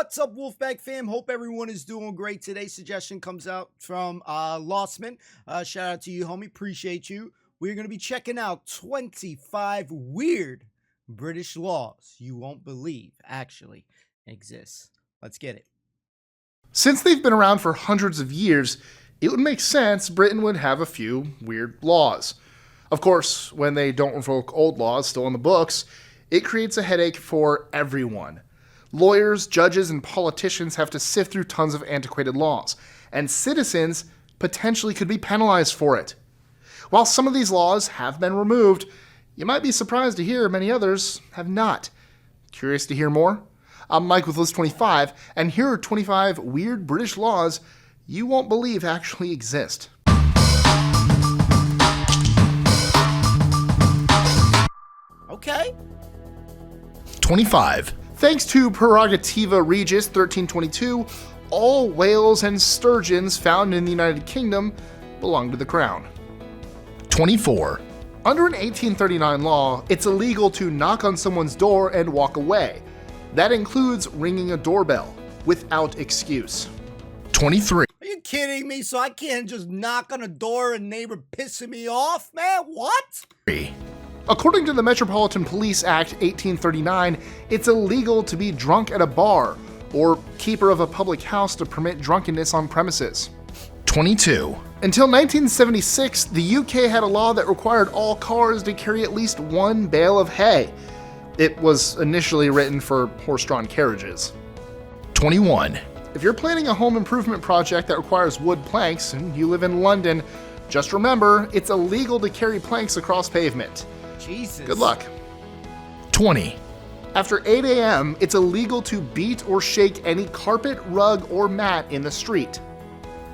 What's up, Wolfpack fam? Hope everyone is doing great. Today's suggestion comes out from Lostscotsman. Shout out to you, homie. Appreciate you. We're going to be checking out 25 weird British laws you won't believe actually exist. Let's get it. Since they've been around for hundreds of years, it would make sense Britain would have a few weird laws. Of course, when they don't revoke old laws still in the books, it creates a headache for everyone. Lawyers, judges, and politicians have to sift through tons of antiquated laws, and citizens potentially could be penalized for it. While some of these laws have been removed, you might be surprised to hear many others have not. Curious to hear more? I'm Mike with List 25, and here are 25 weird British laws you won't believe actually exist. Okay. 25. Thanks to Prerogativa Regis 1322, all whales and sturgeons found in the United Kingdom belong to the Crown. 24. Under an 1839 law, it's illegal to knock on someone's door and walk away. That includes ringing a doorbell, without excuse. 23. Are you kidding me? So I can't just knock on a door and neighbor pissing me off, man? What? 3. According to the Metropolitan Police Act 1839, it's illegal to be drunk at a bar or keeper of a public house to permit drunkenness on premises. 22. Until 1976, the UK had a law that required all cars to carry at least one bale of hay. It was initially written for horse-drawn carriages. 21. If you're planning a home improvement project that requires wood planks and you live in London, just remember it's illegal to carry planks across pavement. Jesus. Good luck. 20. After 8 a.m., it's illegal to beat or shake any carpet, rug, or mat in the street.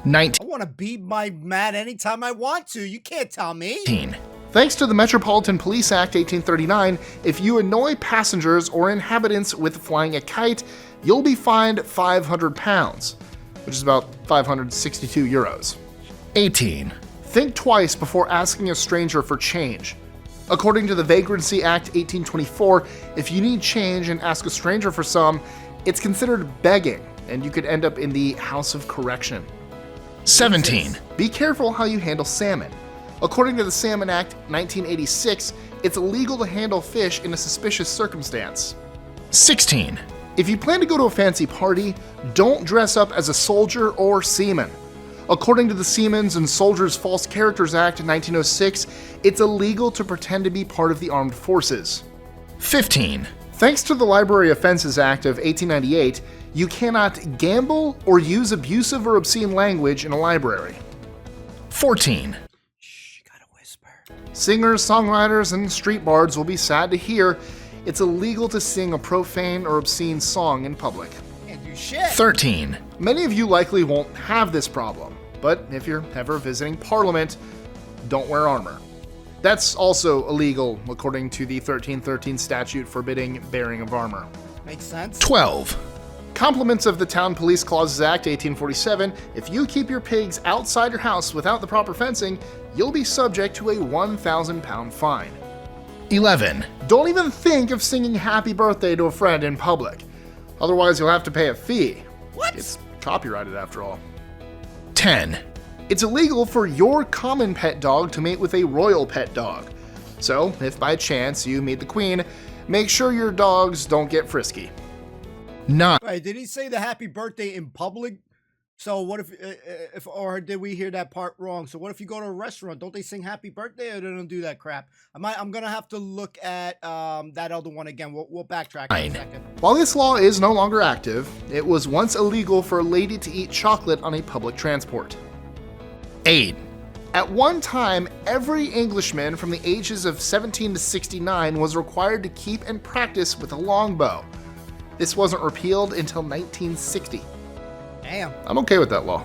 19. I want to beat my mat anytime I want to. You can't tell me. 18. Thanks to the Metropolitan Police Act 1839, if you annoy passengers or inhabitants with flying a kite, you'll be fined £500, which is about 562 euros. 18. Think twice before asking a stranger for change. According to the Vagrancy Act 1824, if you need change and ask a stranger for some, it's considered begging, and you could end up in the House of Correction. 17. Be careful how you handle salmon. According to the Salmon Act 1986, it's illegal to handle fish in a suspicious circumstance. 16. If you plan to go to a fancy party, don't dress up as a soldier or seaman. According to the Seamen's and Soldiers' False Characters Act 1906, it's illegal to pretend to be part of the armed forces. 15. Thanks to the Library Offenses Act of 1898, you cannot gamble or use abusive or obscene language in a library. 14. Shh, you gotta whisper. Singers, songwriters, and street bards will be sad to hear it's illegal to sing a profane or obscene song in public. Can't do shit. 13. Many of you likely won't have this problem, but if you're ever visiting Parliament, don't wear armor. That's also illegal according to the 1313 statute forbidding bearing of armor. Makes sense. 12. Compliments of the Town Police Clauses Act 1847, if you keep your pigs outside your house without the proper fencing, you'll be subject to a £1,000 fine. 11. Don't even think of singing happy birthday to a friend in public. Otherwise, you'll have to pay a fee. What? It's copyrighted after all. 10. It's illegal for your common pet dog to mate with a royal pet dog. So, if by chance you meet the Queen, make sure your dogs don't get frisky. 9. Wait, did he say the happy birthday in public? So what if or did we hear that part wrong? So what if you go to a restaurant? Don't they sing happy birthday or they don't do that crap? I'm gonna have to look at that other one again. We'll backtrack in a second. While this law is no longer active, it was once illegal for a lady to eat chocolate on a public transport. 8. At one time, every Englishman from the ages of 17 to 69 was required to keep and practice with a longbow. This wasn't repealed until 1960. Damn. I'm okay with that law.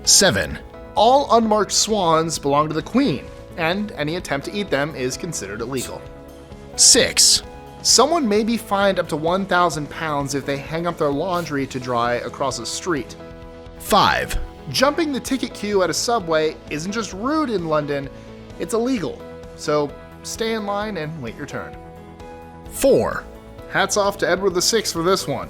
7. All unmarked swans belong to the Queen, and any attempt to eat them is considered illegal. 6. Someone may be fined up to £1,000 if they hang up their laundry to dry across a street. 5. Jumping the ticket queue at a subway isn't just rude in London, it's illegal. So stay in line and wait your turn. 4. Hats off to Edward VI for this one.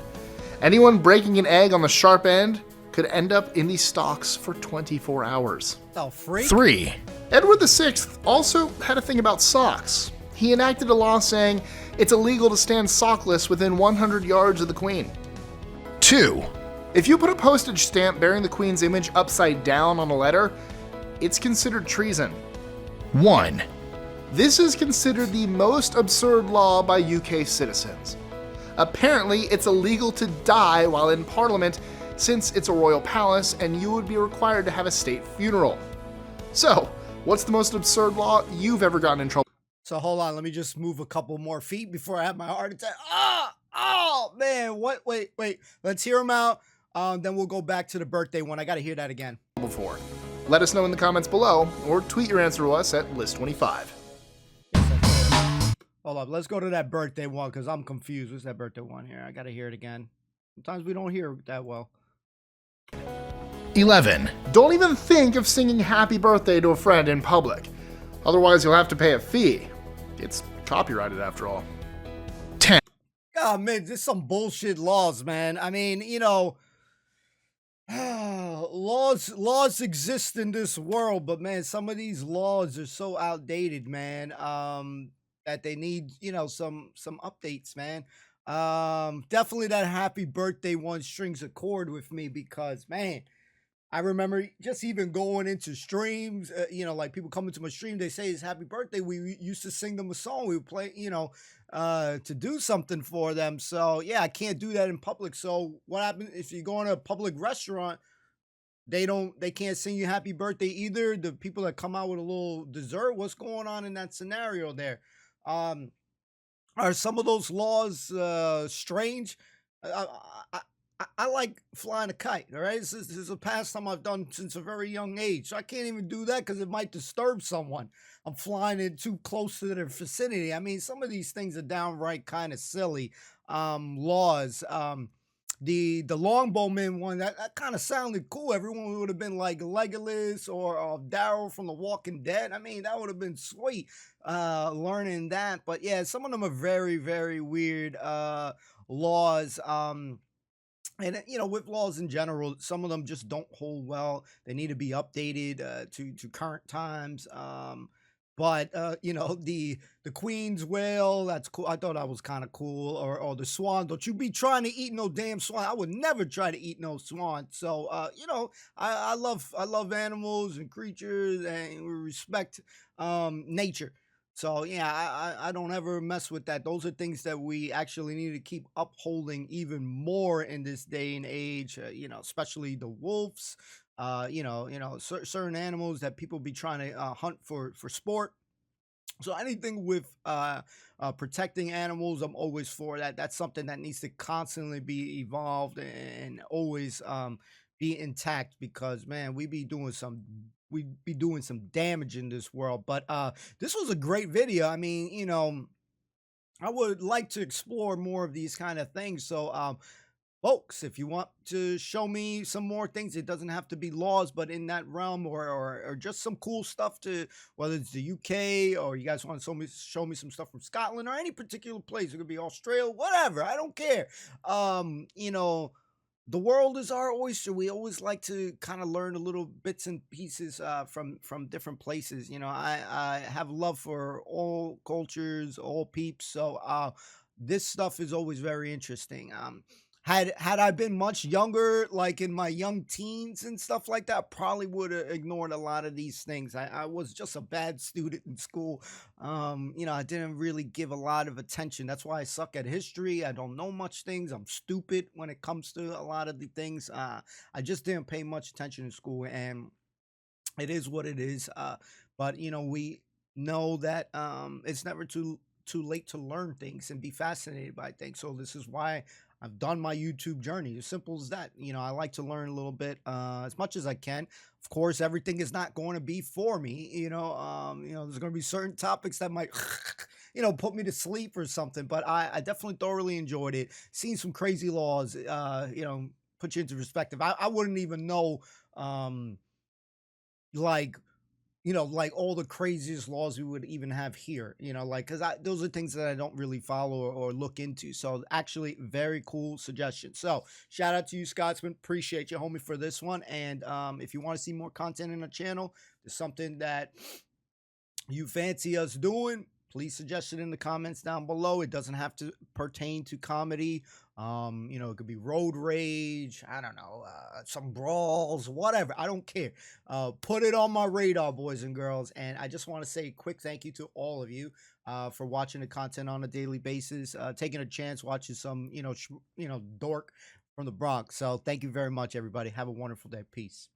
Anyone breaking an egg on the sharp end could end up in the stocks for 24 hours. Oh, freak. 3, Edward VI also had a thing about socks. He enacted a law saying it's illegal to stand sockless within 100 yards of the Queen. 2, If you put a postage stamp bearing the Queen's image upside down on a letter, it's considered treason. 1, This is considered the most absurd law by UK citizens. Apparently, it's illegal to die while in Parliament since it's a royal palace and you would be required to have a state funeral. So, what's the most absurd law you've ever gotten in trouble So hold on, let me just move a couple more feet before I have my heart attack. Oh man, what? Wait. Let's hear them out. Then we'll go back to the birthday one. I got to hear that again. for? Let us know in the comments below or tweet your answer to us at List25. Hold up, let's go to that birthday one because I'm confused. What's that birthday one here? I got to hear it again. Sometimes we don't hear it that well. 11, Don't even think of singing happy birthday to a friend in public. Otherwise, you'll have to pay a fee. It's copyrighted after all. 10, God, man, there's some bullshit laws, man. I mean, you know, laws exist in this world, but man, some of these laws are so outdated, man. That they need, you know, some updates, man. Definitely that happy birthday one strings a chord with me because, man, I remember just even going into streams, you know, like people coming to my stream, they say it's happy birthday. We used to sing them a song. We would play, you know, to do something for them. So yeah, I can't do that in public. So what happens if you go in a public restaurant? They can't sing you happy birthday either. The people that come out with a little dessert, what's going on in that scenario there? Um, are some of those laws strange? I, I like flying a kite. All right, this is a pastime I've done since a very young age. So I can't even do that because it might disturb someone. I'm flying in too close to their vicinity. I mean, some of these things are downright kind of silly laws. The longbowman one that kind of sounded cool. Everyone would have been like Legolas or Daryl from The Walking Dead. I mean, that would have been sweet learning that. But yeah, some of them are very, very weird laws. And you know, with laws in general, some of them just don't hold well. They need to be updated to current times. But you know, the Queen's whale, that's cool. I thought that was kind of cool. Or the swan. Don't you be trying to eat no damn swan. I would never try to eat no swan. So you know, I love animals and creatures, and we respect nature. So yeah, I don't ever mess with that. Those are things that we actually need to keep upholding even more in this day and age. You know, especially the wolves. Certain animals that people be trying to hunt for sport. So anything with protecting animals, I'm always for that. That's something that needs to constantly be evolved and always be intact because man, we be doing some damage in this world. But this was a great video. I mean, you know, I would like to explore more of these kind of things. So folks, if you want to show me some more things, it doesn't have to be laws, but in that realm or just some cool stuff to whether it's the UK or you guys want to show me some stuff from Scotland or any particular place. It could be Australia, whatever. I don't care. You know, the world is our oyster. We always like to kind of learn a little bits and pieces from different places. You know, I have love for all cultures, all peeps. So this stuff is always very interesting. Had I been much younger, like in my young teens and stuff like that, I probably would have ignored a lot of these things. I was just a bad student in school. You know, I didn't really give a lot of attention. That's why I suck at history. I don't know much things. I'm stupid when it comes to a lot of the things. I just didn't pay much attention in school, and it is what it is. But you know, we know that it's never too late to learn things and be fascinated by things. So this is why I've done my YouTube journey. As simple as that. You know, I like to learn a little bit as much as I can. Of course, everything is not going to be for me. You know, there's going to be certain topics that might, you know, put me to sleep or something. But I definitely thoroughly enjoyed it. Seen some crazy laws. You know, put you into perspective. I wouldn't even know, like you know, like all the craziest laws we would even have here, you know, like, because those are things that I don't really follow or look into. So actually, very cool suggestion. So shout out to you, Scotsman. Appreciate you, homie, for this one. And if you want to see more content in the channel, there's something that you fancy us doing, please suggest it in the comments down below. It doesn't have to pertain to comedy. You know, it could be road rage, I don't know, some brawls, whatever. I don't care. Put it on my radar, boys and girls. And I just want to say a quick thank you to all of you for watching the content on a daily basis, taking a chance watching some, dork from the Bronx. So thank you very much, everybody. Have a wonderful day. Peace.